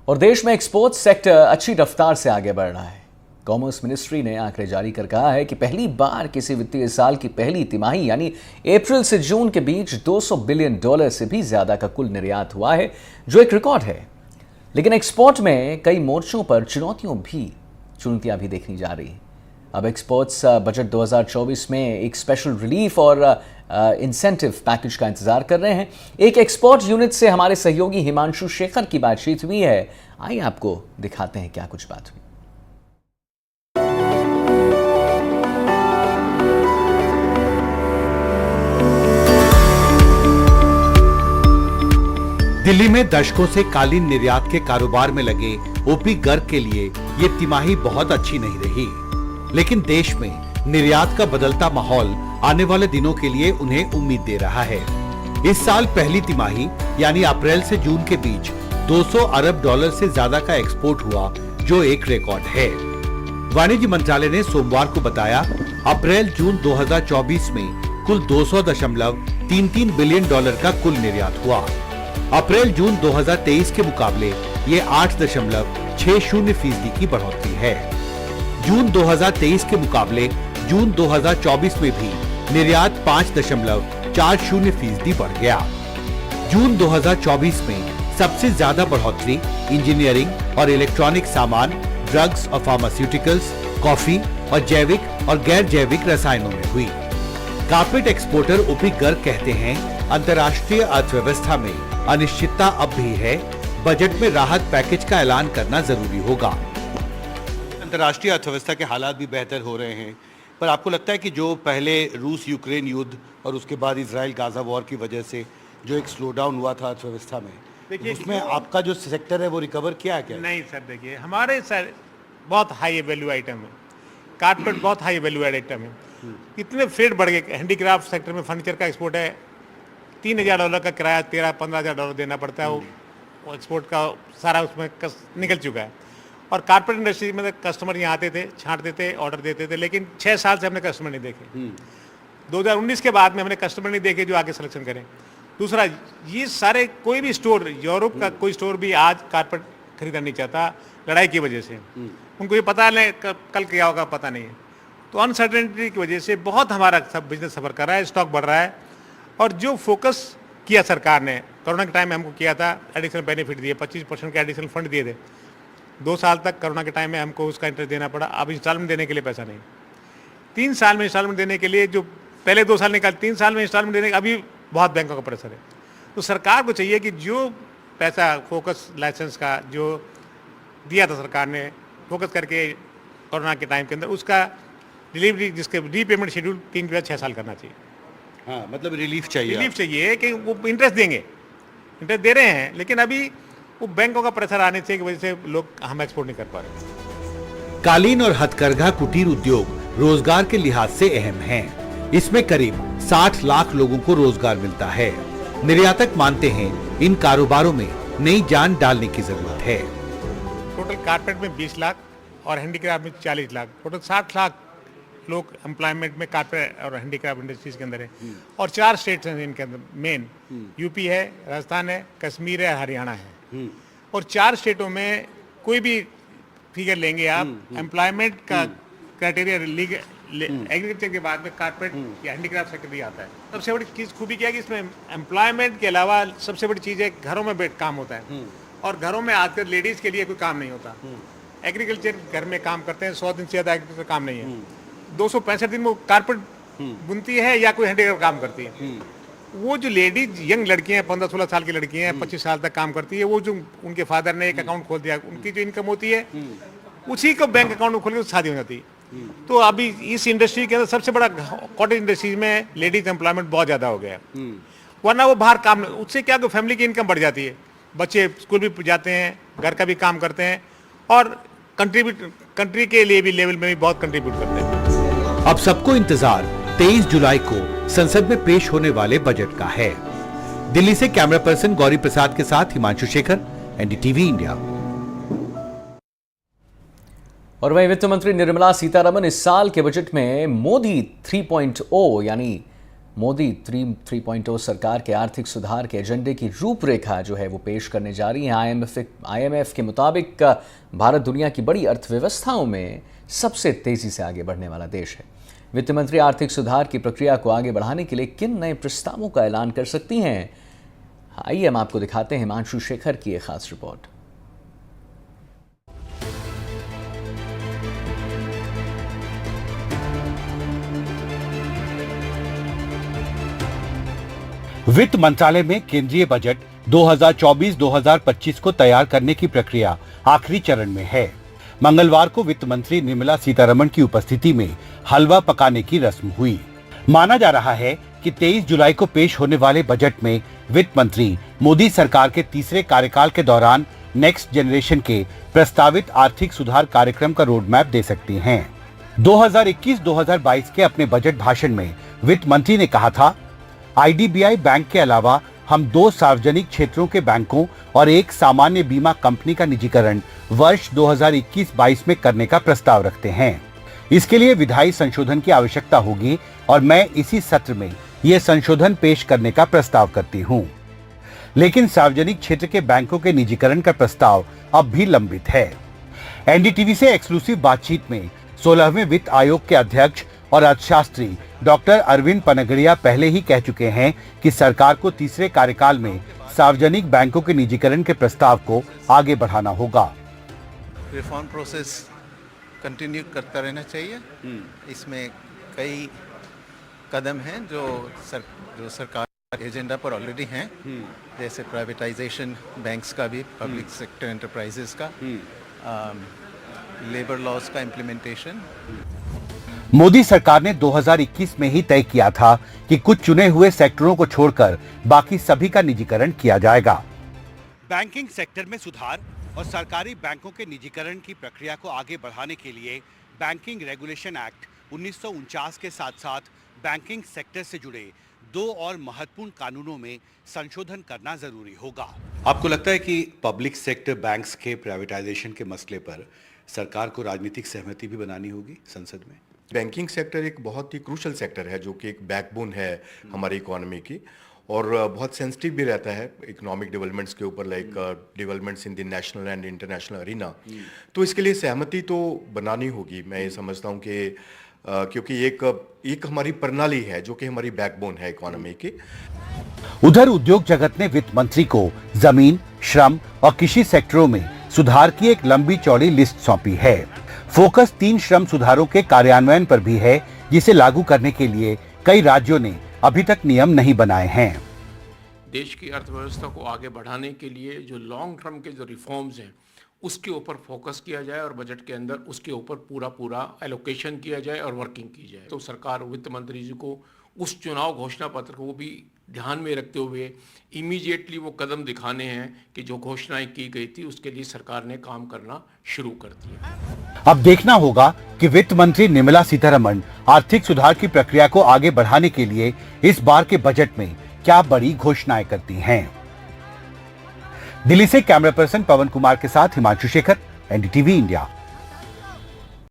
और देश में एक्सपोर्ट सेक्टर अच्छी रफ्तार से आगे बढ़ रहा है। कॉमर्स मिनिस्ट्री ने आंकड़े जारी कर कहा है कि पहली बार किसी वित्तीय साल की पहली तिमाही यानी अप्रैल से जून के बीच $200 बिलियन से भी ज्यादा का कुल निर्यात हुआ है, जो एक रिकॉर्ड है। लेकिन एक्सपोर्ट में कई मोर्चों पर चुनौतियां भी देखनी जा रही है। अब एक्सपोर्ट्स बजट 2024 में एक स्पेशल रिलीफ और इंसेंटिव पैकेज का इंतजार कर रहे हैं। एक एक्सपोर्ट यूनिट से हमारे सहयोगी हिमांशु शेखर की बातचीत हुई है। आइए आपको दिखाते हैं क्या कुछ बात हुई। दिल्ली में दशकों से कालीन निर्यात के कारोबार में लगे ओपी गर्ग के लिए ये तिमाही बहुत अच्छी नहीं रही, लेकिन देश में निर्यात का बदलता माहौल आने वाले दिनों के लिए उन्हें उम्मीद दे रहा है। इस साल पहली तिमाही यानी अप्रैल से जून के बीच $200 अरब से ज्यादा का एक्सपोर्ट हुआ, जो एक रिकॉर्ड है। वाणिज्य मंत्रालय ने सोमवार को बताया, अप्रैल जून 2024 में कुल $200.33 बिलियन का कुल निर्यात हुआ। अप्रैल जून 2023 के मुकाबले ये 8.60% की बढ़ोतरी है। जून 2023 के मुकाबले जून 2024 में भी निर्यात 5.40% बढ़ गया। जून 2024 में सबसे ज्यादा बढ़ोतरी इंजीनियरिंग और इलेक्ट्रॉनिक सामान, ड्रग्स और फार्मास्यूटिकल्स, कॉफी और जैविक और गैर जैविक रसायनों में हुई। कारपेट एक्सपोर्टर ओपी गर्ग कहते हैं, अंतर्राष्ट्रीय अर्थव्यवस्था में अनिश्चितता अब भी है, बजट में राहत पैकेज का ऐलान करना जरूरी होगा। अंतर्राष्ट्रीय अर्थव्यवस्था के हालात भी बेहतर हो रहे हैं, पर आपको लगता है कि जो पहले रूस यूक्रेन युद्ध और उसके बाद इजराइल गाजा वॉर की वजह से जो एक स्लो डाउन हुआ था अर्थव्यवस्था में, देखिए उसमें आपका जो सेक्टर है वो रिकवर किया है क्या? नहीं सर, देखिए हमारे सर बहुत हाई वैल्यू आइटम है, कारपेट बहुत हाई वैल्यू आइटम है। इतने फेड बढ़ गए। हैंडीक्राफ्ट सेक्टर में फर्नीचर का एक्सपोर्ट है, $3,000 का किराया $13-15,000 देना पड़ता है। वो एक्सपोर्ट का सारा उसमें निकल चुका है। और कारपेट इंडस्ट्री में कस्टमर यहाँ आते थे, छांटते थे, ऑर्डर देते थे, लेकिन 6 साल से हमने कस्टमर नहीं देखे। 2019 के बाद में हमने कस्टमर नहीं देखे जो आके सिलेक्शन करें। दूसरा, ये सारे कोई भी स्टोर, यूरोप का कोई स्टोर भी आज कारपेट खरीदना नहीं चाहता लड़ाई की वजह से। उनको ये पता नहीं कल क्या होगा, पता नहीं है। तो अनसर्टेनिटी की वजह से बहुत हमारा सब बिजनेस सफर कर रहा है, स्टॉक बढ़ रहा है। और जो फोकस किया सरकार ने कोरोना के टाइम में हमको किया था, एडिशनल बेनिफिट दिए, 25% के एडिशनल फंड दिए थे। 2 साल तक कोरोना के टाइम में हमको उसका इंटरेस्ट देना पड़ा। अब इंस्टॉलमेंट देने के लिए पैसा नहीं। 3 साल में इंस्टॉलमेंट देने के लिए जो पहले 2 साल निकाल, 3 साल में इंस्टॉलमेंट देने का अभी बहुत बैंकों का प्रेशर है। तो सरकार को चाहिए कि जो पैसा फोकस लाइसेंस का जो दिया था सरकार ने फोकस करके कोरोना के टाइम के अंदर, उसका डिलीवरी जिसके रीपेमेंट शेड्यूल 3 के बाद 6 साल करना चाहिए। हाँ, मतलब रिलीफ चाहिए कि वो इंटरेस्ट देंगे, इंटरेस्ट दे रहे हैं, लेकिन अभी वो बैंकों का प्रेशर आने से की वजह से लोग हम एक्सपोर्ट नहीं कर पा रहे। कालीन और हथकरघा कुटीर उद्योग रोजगार के लिहाज से अहम हैं। इसमें करीब 60 लाख लोगों को रोजगार मिलता है। निर्यातक मानते हैं इन कारोबारों में नई जान डालने की जरूरत है। टोटल कारपेट में 20 लाख और हैंडीक्राफ्ट में 40 लाख, टोटल 60 लाख लोग एम्प्लॉयमेंट में कारपेट और हैंडीक्राफ्ट इंडस्ट्रीज के अंदर है। और 4 स्टेट्स हैं इनके अंदर मेन, यूपी है, राजस्थान है, कश्मीर है, हरियाणा है। और 4 स्टेटों में कोई भी फिगर लेंगे आप, एम्प्लॉयमेंट का क्राइटेरिया एग्रीकल्चर के बाद में कारपेट या हैंडीक्राफ्ट सेक्टर भी आता है। सबसे बड़ी चीज़ खूबी क्या है कि इसमें एम्प्लॉयमेंट के अलावा सबसे बड़ी चीज़ है घरों में काम होता है। और घरों में आजकल लेडीज़ के लिए कोई काम नहीं होता। एग्रीकल्चर घर में काम करते हैं, 100 दिन से ज़्यादा एग्रीकल्चर काम नहीं है। 265 दिन वो कारपेट बुनती है या कोई हैंडीक्राफ्ट काम करती है। वो जो लेडीज यंग लड़कियां हैं, 15-16 साल की लड़कियां हैं, 25 साल तक काम करती है, वो जो उनके फादर ने एक अकाउंट खोल दिया, उनकी जो इनकम होती है उसी को बैंक अकाउंट में खोल के शादी हो जाती है। तो अभी इस इंडस्ट्री के अंदर सबसे बड़ा कॉटेज इंडस्ट्रीज में लेडीज एम्प्लॉयमेंट बहुत ज्यादा हो गया है। वरना वो बाहर काम, उससे क्या तो फैमिली की इनकम बढ़ जाती है, बच्चे स्कूल भी जाते हैं, घर का भी काम करते हैं और कंट्री के लिए भी लेवल में भी बहुत कंट्रीब्यूट करते हैं। अब सबको इंतजार 23 जुलाई को संसद में पेश होने वाले बजट का है। दिल्ली से कैमरा पर्सन गौरी प्रसाद के साथ हिमांशु शेखर, एनडीटीवी इंडिया। और वहीं वित्त मंत्री निर्मला सीतारमण इस साल के बजट में मोदी 3.0 यानी मोदी 3.0 सरकार के आर्थिक सुधार के एजेंडे की रूपरेखा जो है वो पेश करने जा रही है। आईएमएफ के मुताबिक भारत दुनिया की बड़ी अर्थव्यवस्थाओं में सबसे तेजी से आगे बढ़ने वाला देश है। वित्त मंत्री आर्थिक सुधार की प्रक्रिया को आगे बढ़ाने के लिए किन नए प्रस्तावों का ऐलान कर सकती हैं, आइए हम आपको दिखाते हैं हिमांशु शेखर की एक खास रिपोर्ट। वित्त मंत्रालय में केंद्रीय बजट 2024-2025 को तैयार करने की प्रक्रिया आखिरी चरण में है। मंगलवार को वित्त मंत्री निर्मला सीतारमण की उपस्थिति में हलवा पकाने की रस्म हुई। माना जा रहा है कि 23 जुलाई को पेश होने वाले बजट में वित्त मंत्री मोदी सरकार के तीसरे कार्यकाल के दौरान नेक्स्ट जनरेशन के प्रस्तावित आर्थिक सुधार कार्यक्रम का रोड मैप दे सकती हैं। 2021-2022 के अपने बजट भाषण में वित्त मंत्री ने कहा था, आईडीबीआई बैंक के अलावा हम 2 सार्वजनिक क्षेत्रों के बैंकों और एक सामान्य बीमा कंपनी का निजीकरण वर्ष 2021-22 में करने का प्रस्ताव रखते हैं। इसके लिए विधायी संशोधन की आवश्यकता होगी और मैं इसी सत्र में यह संशोधन पेश करने का प्रस्ताव करती हूं। लेकिन सार्वजनिक क्षेत्र के बैंकों के निजीकरण का प्रस्ताव अब भी लंबित है। एनडीटीवी से एक्सक्लूसिव बातचीत में 16वें वित्त आयोग के अध्यक्ष और अर्थशास्त्री डॉक्टर अरविंद पनगड़िया पहले ही कह चुके हैं कि सरकार को तीसरे कार्यकाल में सार्वजनिक बैंकों के निजीकरण के प्रस्ताव को आगे बढ़ाना होगा। रिफॉर्म प्रोसेस कंटिन्यू करता रहना चाहिए। इसमें कई कदम हैं जो सरकार के एजेंडा पर ऑलरेडी हैं, जैसे प्राइवेटाइजेशन बैंक्स का भी, पब्लिक सेक्टर एंटरप्राइजेस का, लेबर लॉज का इम्प्लीमेंटेशन। मोदी सरकार ने 2021 में ही तय किया था कि कुछ चुने हुए सेक्टरों को छोड़कर बाकी सभी का निजीकरण किया जाएगा। बैंकिंग सेक्टर में सुधार और सरकारी बैंकों के निजीकरण की प्रक्रिया को आगे बढ़ाने के लिए बैंकिंग रेगुलेशन एक्ट 1949 के साथ साथ बैंकिंग सेक्टर से जुड़े 2 और महत्वपूर्ण कानूनों में संशोधन करना जरूरी होगा। आपको लगता है कि पब्लिक सेक्टर बैंक्स के प्राइवेटाइजेशन के मसले पर सरकार को राजनीतिक सहमति भी बनानी होगी संसद में? बैंकिंग सेक्टर एक बहुत ही क्रूशल सेक्टर है, जो कि एक बैकबोन है हमारी इकोनॉमी की, और बहुत सेंसिटिव भी रहता है इकोनॉमिक डेवलपमेंट्स के ऊपर, like developments in the national and international arena. तो इसके लिए सहमति तो बनानी होगी। मैं ये समझता हूँ कि क्योंकि एक हमारी प्रणाली है जो कि हमारी बैकबोन है इकोनॉमी की। उधर उद्योग जगत ने वित्त मंत्री को जमीन, श्रम और कृषि सेक्टरों में सुधार की एक लंबी चौड़ी लिस्ट सौंपी है। फोकस 3 श्रम सुधारों के कार्यान्वयन पर भी है, जिसे लागू करने के लिए कई राज्यों ने अभी तक नियम नहीं बनाए हैं। देश की अर्थव्यवस्था को आगे बढ़ाने के लिए जो लॉन्ग टर्म के जो रिफॉर्म्स हैं उसके ऊपर फोकस किया जाए और बजट के अंदर उसके ऊपर पूरा एलोकेशन किया जाए और वर्किंग की जाए। तो सरकार वित्त मंत्री जी को उस चुनाव घोषणा पत्र को भी ध्यान में रखते हुए इमीडिएटली वो कदम दिखाने हैं कि जो घोषणाएं की गई थी उसके लिए सरकार ने काम करना शुरू कर दिया। अब देखना होगा कि वित्त मंत्री निर्मला सीतारमण आर्थिक सुधार की प्रक्रिया को आगे बढ़ाने के लिए इस बार के बजट में क्या बड़ी घोषणाएं करती हैं। दिल्ली से कैमरा पर्सन पवन कुमार के साथ हिमांशु शेखर, एनडीटीवी इंडिया।